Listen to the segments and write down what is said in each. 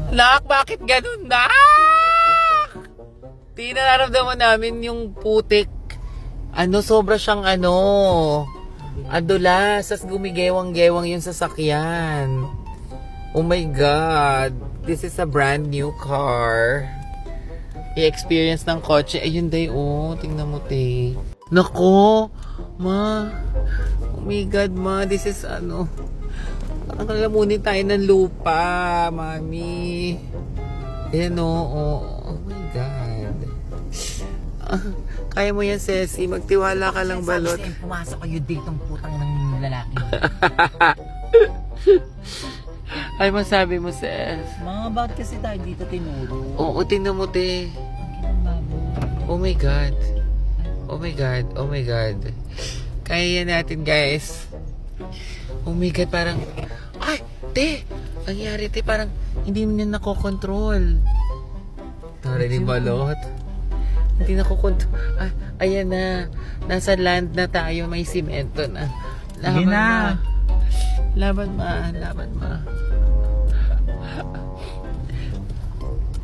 Nak, bakit ganun, nak? Di nararamdaman namin yung putik. Sobra siyang adulas, tas gumigewang-gewang yung sasakyan. Oh my God. This is a brand new car. I-experience ng kotse. Ayun, day, tingnan mo, te. Nako, ma. Oh my God, ma. This is parang kalamunin tayo ng lupa, mami. Ayan, oh my God. Kaya mo yan, Ceci. Magtiwala ka lang, balot. Sabi pumasok kayo dito ng putang ng lalaki. Ay, masabi mo, Ces. Mga bakit kasi tayo dito tinuro? Oo, tingnan mo, te. Ang kinababo. Oh my God. Oh my God. Oh my God. Kaya yan natin, guys. Oh my God, parang... Ay, te! Ang nangyari, te, parang hindi mo niya nakokontrol. Narinig balot. Hindi nakokontrol. Ay, ayan na. Nasa land na tayo. May simento na. Sige na. Laban ma. Laban ma.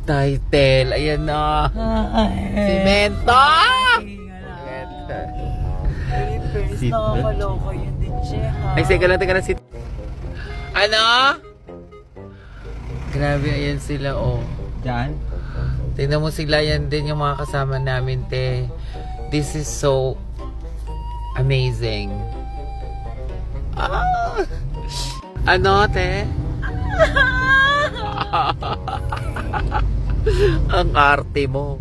Title. Ayan na. Simento! First nakakaloko yun din siya, ha? Ay, teka lang, sit. Grabe, ayan sila, Diyan? Tingnan mo sila, yan din yung mga kasama namin, te. This is so amazing. Te? Ang arte mo.